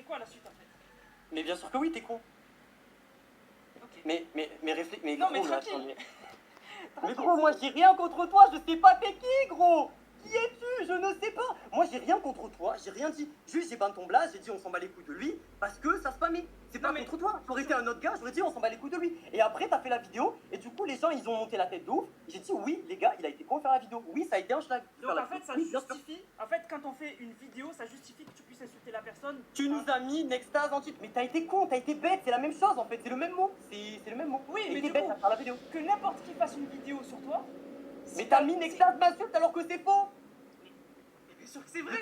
quoi la suite en fait? Mais bien sûr que oui, t'es con. Ok. Mais Non, gros, mais là, tranquille. attends, mais gros, moi j'ai rien contre toi, je sais pas t'es qui, gros. Qui es-tu? Je ne sais pas. Moi j'ai rien contre toi, j'ai rien dit. Juste j'ai peint ton blaze, j'ai dit on s'en bat les couilles de lui parce que ça spammait. C'est pas mais- contre toi. J'aurais été un autre gars, j'aurais dit on s'en bat les couilles de lui. Et après t'as fait la vidéo et du coup les gens ils ont monté la tête de ouf. J'ai dit oui les gars, il a été con à faire la vidéo. Oui ça a été un schlag. Donc en fait ça justifie, en fait quand on fait une vidéo ça justifie que tu puisses insulter la personne. Tu nous as mis Nextase en titre. Mais t'as été con, t'as été bête, c'est la même chose en fait, c'est le même mot. C'est le même mot. Oui, Et mais t'es du bête coup, à faire la vidéo. que n'importe qui fasse une vidéo sur toi. Mais t'as mis Nextase m'insulte alors que c'est faux. Mais bien sûr que c'est vrai.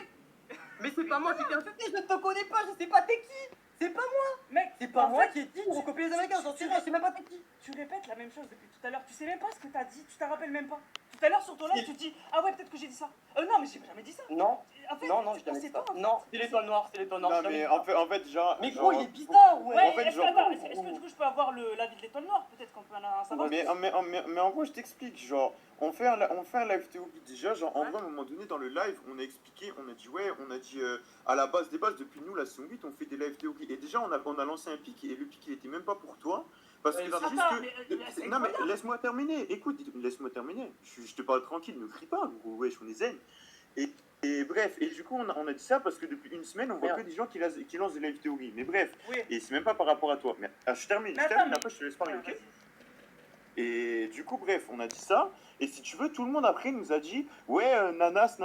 Mais c'est pas moi qui t'ai insulté, je ne te connais pas, je sais pas t'es qui. C'est pas moi. Mec, C'est pas en moi fait, qui ai dit on recopie les Américains, j'en sais rien, je sais même pas t'es qui. tu répètes la même chose depuis tout à l'heure. Tu sais même pas ce que t'as dit, tu t'en rappelles même pas. Tout à l'heure sur ton live, tu te dis ah ouais peut-être que j'ai dit ça. Non mais j'ai jamais dit ça. Non, En fait, non, je t'avais dit ça. Non, c'est l'étoile noire, c'est l'étoile noire. Non, mais en fait, genre. Mais gros, il est bizarre, Ouais, ouais. En fait, est-ce que, genre- attends, est-ce que du coup je peux avoir l'avis de l'étoile noire? Peut-être qu'on peut en savoir Mais, plus. mais en gros, je t'explique, genre, on fait un live théorie déjà, genre, en Ouais. vrai, à un moment donné, dans le live, on a expliqué, on a dit, ouais, on a dit, à la base des bases, depuis nous, la saison 8, on fait des live théories. Et déjà, on a lancé un pic, et le pic, il était même pas pour toi. Parce que Ouais, c'est attends, juste que. c'est Non, mais incroyable. laisse-moi terminer, écoute, laisse-moi terminer. Je te parle tranquille, ne crie pas, gros, wesh, on est zen. Et bref, et du coup, on a dit ça parce que depuis une semaine, on voit Merde. que des gens qui lancent des live théories. Mais bref, Oui. et c'est même pas par rapport à toi. Mais je termine, Mais attends, mais- après je te laisse parler, Ouais, ok? vas-y. Et du coup, bref, on a dit ça. Et si tu veux, tout le monde après nous a dit ouais, nanas.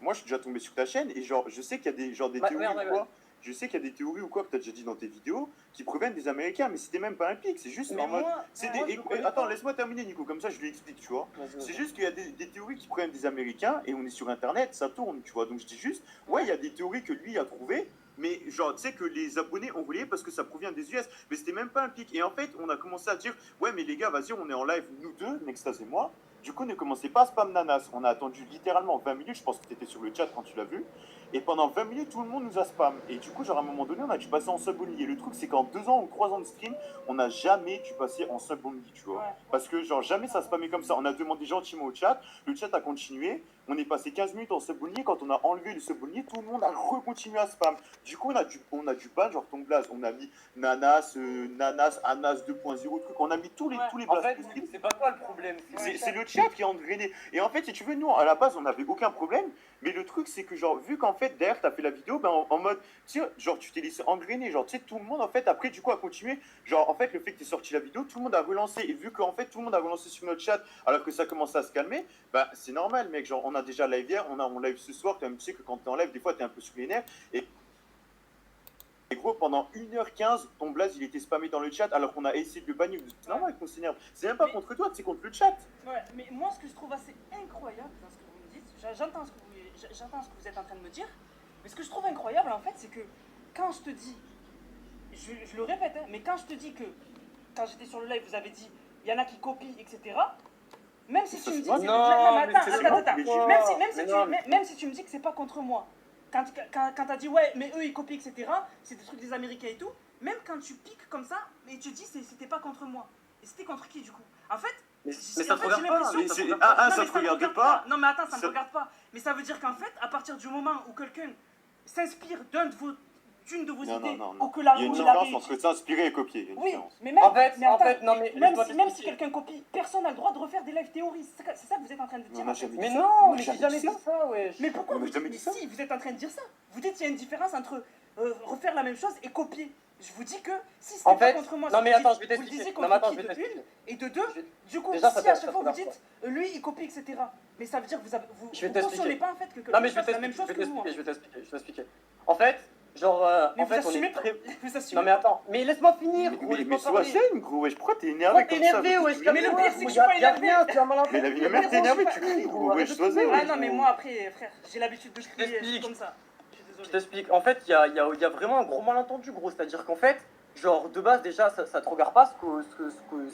Moi, je suis déjà tombé sur ta chaîne et genre, je sais qu'il y a des Ouais, théories ouais, ou quoi. Je sais qu'il y a des théories ou quoi que t'as déjà dit dans tes vidéos qui proviennent des Américains, mais c'était même pas un pic. C'est juste Mais en mode. moi, C'est moi, des. je connais Attends, pas. laisse-moi terminer, Nico. Comme ça, je lui explique, tu vois. Vas-y, C'est vas-y. juste qu'il y a des théories qui proviennent des Américains et on est sur Internet, ça tourne, tu vois. Donc je dis juste, ouais, il y a des théories que lui a trouvées, mais genre, tu sais que les abonnés ont relayé parce que ça provient des US, mais c'était même pas un pic. Et en fait, on a commencé à dire, ouais, mais les gars, vas-y, on est en live, nous deux, Nextase et moi. Du coup, ne commencez pas à spam nanas. On a attendu littéralement 20 minutes, je pense que tu étais sur le chat quand tu l'as vu. Et pendant 20 minutes, tout le monde nous a spam. Et du coup, genre à un moment donné, on a dû passer en sub only. Et le truc, c'est qu'en 2 ans ou 3 ans de stream, on n'a jamais dû passer en sub only, tu vois. Ouais. Parce que genre jamais ça spammait comme ça. On a demandé gentiment au chat, le chat a continué. On est passé 15 minutes en sub only. Quand on a enlevé le sub only, tout le monde a recontinué à spam. Du coup, on a dû ban genre ton blaze. On a mis nanas, anas 2.0 truc. On a mis tous les En blazes fait, possibles. c'est pas toi le problème. C'est le chat qui a engrainé. Et en fait, si tu veux, nous, à la base, on n'avait aucun problème. Mais le truc, c'est que, genre, vu qu'en fait, derrière, t'as fait la vidéo, ben, en mode, tu sais, genre, tu t'es laissé engrainer. Genre, tu sais, tout le monde, en fait, après, du coup, a continué. Genre, en fait, le fait que t'aies sorti la vidéo, tout le monde a relancé. Et vu qu'en fait, tout le monde a relancé sur notre chat, alors que ça commençait à se calmer, bah, c'est normal, mec. Genre, on a déjà live hier, on live ce soir. Quand même, tu sais que quand t'es en live, des fois, t'es un peu sur les nerfs. Et gros, pendant 1h15, ton blaze il était spammé dans le chat alors qu'on a essayé de le bannir. C'est normal qu'on s'énerve. C'est même pas Mais- contre toi, c'est contre le chat. Ouais, mais moi ce que je trouve assez incroyable dans ce que vous me dites, j'entends ce que vous êtes en train de me dire, mais ce que je trouve incroyable en fait, c'est que quand je te dis, je le répète, hein, mais quand je te dis que quand j'étais sur le live, vous avez dit, il y en a qui copient, etc. Même si tu me dis, Non, mais mais attends, c'est attends, ça, attends. mais Même si tu me dis que c'est pas contre moi, quand t'as dit ouais, mais eux ils copient, etc. C'est des trucs des Américains et tout. Même quand tu piques comme ça, et tu dis c'était pas contre moi. Et c'était contre qui du coup? En fait, Mais en ça fait, te regarde j'ai pas. l'impression- Mais Ça te c'est- regarde ah, pas. ah, Non, ça mais te me regarde regarde pas. Non mais attends, ça me Ça- regarde pas. Mais ça veut dire qu'en fait, à partir du moment où quelqu'un s'inspire d'une de vos Non, idées, non, non. ou que la Il y a une ou la différence réussite- entre s'inspirer et copier. Il y a une Oui, différence. mais même, En fait, mais attends, non, mais même laisse-moi si t'expliquer. quelqu'un copie, personne n'a le droit de refaire des live théories. C'est ça que vous êtes en train de dire. On a en fait. jamais Mais dit ça. non, On a mais j'ai jamais jamais dit dit ça, wesh. Mais pourquoi On a vous jamais dites, dit mais ça. si, vous êtes en train de dire ça. Vous dites qu'il y a une différence entre refaire la même chose et copier. Je vous dis que si c'était En pas fait, contre moi, non, si mais vous attends, dites- je vais vous le t'expliquer. disiez Non, contre mais attends, qui je vais de t'expliquer. une, et de deux, Je- du coup, Déjà, si ça à te- chaque fois ça vous te dites lui il copie, etc. Mais ça veut dire que vous Je vais vous t'expliquer. cautionnez pas en fait que Non, quelqu'un mais je vais fasse la même chose t'expliquer, que vous. je vais t'expliquer. En fait, genre, Mais en vous fait, on assumez est pas. très. Vous assumez Non, mais attends, mais laisse-moi finir, gros, Mais laisse-moi sois parler. zen, gros, wesh. Pourquoi t'es Pourquoi énervé t'es comme ça? énervé, wesh? Mais le pire, c'est que je suis pas Y'a énervé. rien, tu as mal Mais la vie de ma mère, t'es énervé, tu cries, gros, wesh, sois zen. Ah non mais moi après frère, j'ai l'habitude de crier t'explique. comme ça. Je suis Je désolé. t'explique. En fait, il y a vraiment un gros malentendu, gros. C'est-à-dire qu'en fait, genre, de base, déjà, ça te regarde pas ce que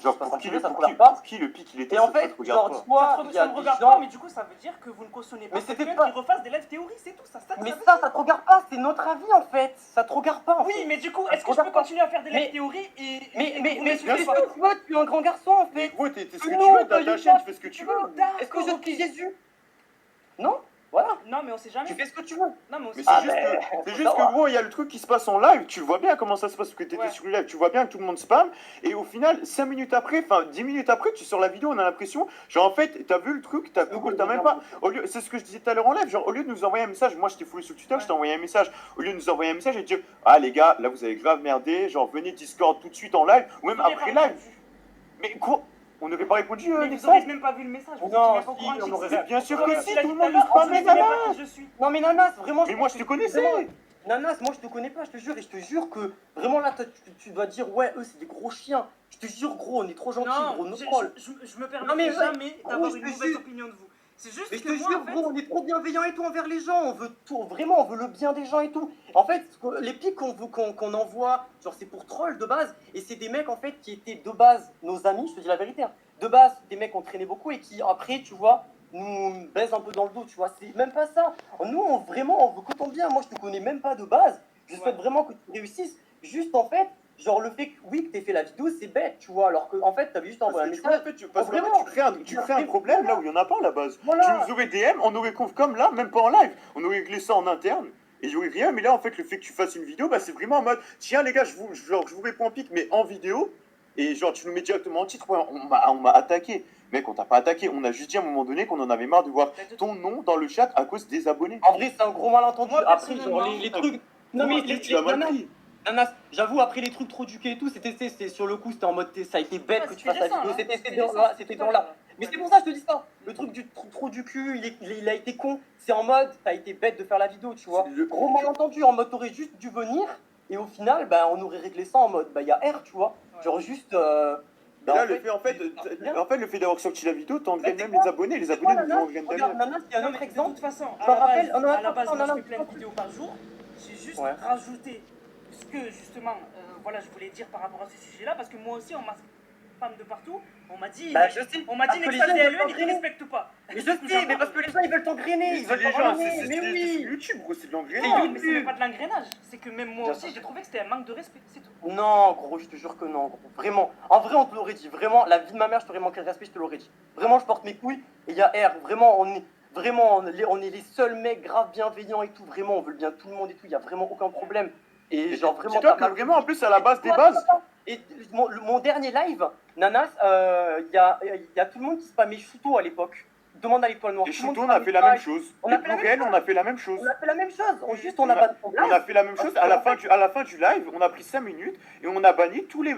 Genre, se passe en pour qui, privé, ça te pour regarde qui, pas. pour qui le pic il était, Et en ça fait, te regarde genre, pas. dis-moi, il y Ça a me des regarde gens. pas, mais du coup ça veut dire que vous ne cautionnez pas Mais c'était quelqu'un pas- qui refasse des live théories, c'est tout, ça que Mais ça veut ça dire. te regarde pas, c'est notre avis en fait. Ça te regarde pas en Oui, fait. mais du coup, Ça est-ce te que je peux regarde pas. continuer à faire des live Mais- théories et Mais vous fais m'insultez ce pas? que tu veux, tu es un grand garçon en Mais fait. gros, t'es ce que Non, tu veux, pas t'as ta une chaîne, chatte, tu fais ce que tu veux. veux. Est-ce que je D'accord, suis ok. Jésus? Non? Voilà, Non, mais on sait jamais. tu fais ce que tu veux. Non, mais on Mais sait c'est Ah, juste ben, que, faut c'est juste que savoir. gros, il y a le truc qui se passe en live, tu vois bien comment ça se passe parce que t'étais Ouais. sur le live, tu vois bien que tout le monde spam, et au final, 5 minutes après, enfin 10 minutes après, tu sors la vidéo, on a l'impression, genre en fait, t'as vu le truc, t'as Google, t'as même pas, au lieu, c'est ce que je disais tout à l'heure en live, genre au lieu de nous envoyer un message, moi je t'ai foulé sur Twitter, Ouais. je t'ai envoyé un message, au lieu de nous envoyer un message et de dire, ah les gars, là vous avez grave merdé, genre venez Discord tout de suite en live, ou même Vous n'avez après pas live, répondu. mais quoi, on n'aurait pas répondu, Mais vous Nexus? aurez même pas vu le message. Vous Non, étiez même pas au si, courant que on aurait j'existais. Bien sûr Comme que tu si, l'as tout dit le tout à monde l'heure, nous spammait, je sais même pas Nanas. qui je suis. Non mais Nanas, vraiment, Mais moi je te connaissais. vraiment, Nanas, moi je te connais pas, je te jure, et je te jure que vraiment là, tu dois dire, ouais, eux c'est des gros chiens. Je te jure, gros, on est trop gentils, gros, Non, no je troll. me permets Non, mais ouais, jamais gros, d'avoir je une te mauvaise jure. opinion de vous. C'est juste Mais je que te moi, jure, en fait, gros, on est trop bienveillant et tout envers les gens, on veut tout, vraiment, on veut le bien des gens et tout. En fait, les pics qu'on envoie, genre c'est pour troll de base, et c'est des mecs en fait qui étaient de base nos amis, je te dis la vérité, hein. De base, des mecs qu'on traînait beaucoup et qui après, tu vois, nous baisent un peu dans le dos, tu vois, c'est même pas ça. Nous, vraiment, on veut que ton bien, moi je te connais même pas de base, je souhaite vraiment que tu réussisses, juste en fait, genre le fait que oui, que t'aies fait la vidéo, c'est bête, tu vois, alors qu'en fait, t'avais juste Parce envoyé un que tu vois, message. en fait, parce qu'en fait, Vraiment, tu crées un problème là où il n'y en a pas à la base. Voilà. Tu nous aurais DM, on aurait comme là, même pas en live, on aurait réglé ça en interne. Et il n'y aurait rien, mais là en fait le fait que tu fasses une vidéo, bah, c'est vraiment en mode tiens les gars, je vous réponds en pic, mais en vidéo, et genre tu nous mets directement en titre, ouais, on m'a attaqué. Mec, on t'a pas attaqué, on a juste dit à un moment donné qu'on en avait marre de voir ton nom dans le chat à cause des abonnés. En vrai, c'est un gros malentendu. Moi, Après, genre, personnellement, les trucs. Non, Comment mais est-ce que tu l'as mal Nanas, pris? Nanas, j'avoue, après les trucs trop duqués et tout, c'était sur le coup, c'était en mode, ça a été bête Ouais, que tu c'était fasses la récent, vidéo. hein. C'était C'était dans récent, là, c'était c'était tout à dans l'heure, là. là. Mais Ouais. c'est pour ça que je te dis ça. Le truc du trop du cul, il a été con. C'est en mode, t'as été bête de faire la vidéo, tu vois. Le- Gros malentendu, en mode, t'aurais juste dû venir. Et au final, bah, on aurait réglé ça en mode, bah, il y a R, tu vois. Ouais. Genre juste. Et Bah, là, le fait, le fait d'avoir sorti la vidéo, t'engraines même les abonnés nous engrainent Regarde, derrière. Nanas, il y a un Non, autre mais de exemple. toute façon, Je me rappelle, à la base, attends, moi, je non, fais plein non, de vidéos par jour. J'ai juste Ouais. rajouté ce que, justement, voilà, je voulais dire par rapport à ce sujet-là, parce que moi aussi, on m'a spam de partout. On m'a dit, Bah, je sais. on m'a dit Parce que les Nexal gens, ils veulent DLE, il te t'engrainer. respecte pas. Mais je sais, mais parce que les gens ils veulent t'engrainer, ils C'est veulent les gens, t'engrainer, c'est mais sur oui. YouTube, gros, c'est de Non, l'engrainage. mais c'est même pas de l'engrenage. C'est que même moi Bien aussi, sûr. j'ai trouvé que c'était un manque de respect, c'est tout. Non, gros, je te jure que non, gros. Vraiment. En vrai, on te l'aurait dit. Vraiment, la vie de ma mère, je t'aurais manqué de respect, je te l'aurais dit. Vraiment, je porte mes couilles et il y a R. Vraiment, on est les seuls mecs grave bienveillants et tout. Vraiment, on veut le bien de tout le monde et tout. Il y a vraiment aucun problème. Et genre, vraiment. Dis-toi t'as que mal- vraiment, en plus, à la base des bases, Et mon dernier live, Nanas, il y a tout le monde qui spammait Shuto à l'époque. Demande à l'étoile noire. et Tout le monde Chouton, on a spammait fait la ça. même chose. On a Et fait la même Blurel, chose. on a fait la même chose. On a fait la même chose. On On a- pas On a fait la même chose à la fin du live, on a pris 5 minutes et on a banni tous les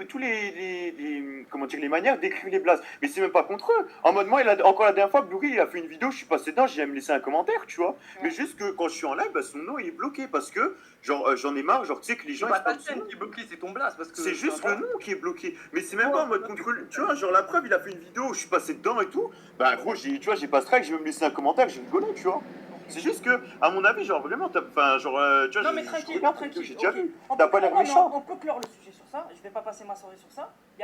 comment dire, les manières d'écrire les blases. Mais c'est même pas contre eux. En mode, moi, encore la dernière fois, Blurry, il a fait une vidéo, je suis passé dedans, j'ai même laissé un commentaire, tu vois. Mais juste que quand je suis en live, bah, son nom il est bloqué parce que, genre, j'en ai marre, genre, tu sais que les gens C'est ils pas ta spamment son chaîne nom. qui est bloquée, c'est ton blast parce que. C'est juste le nom qui est bloqué. Mais c'est même pas en mode contre lui. Tu vois, genre la preuve, il a fait une vidéo où je suis passé dedans et tout. Bah gros, tu vois, j'ai pas strike, j'ai même laissé un commentaire, j'ai rigolé, tu vois. C'est juste que, à mon avis, genre vraiment, enfin, genre, tu vois, Non, mais je tranquille, regarde, tranquille. j'ai déjà ok. vu. On T'as peut pas l'air clore- non, méchant. on peut clore le sujet sur ça. Je vais pas passer ma soirée sur ça. Il y a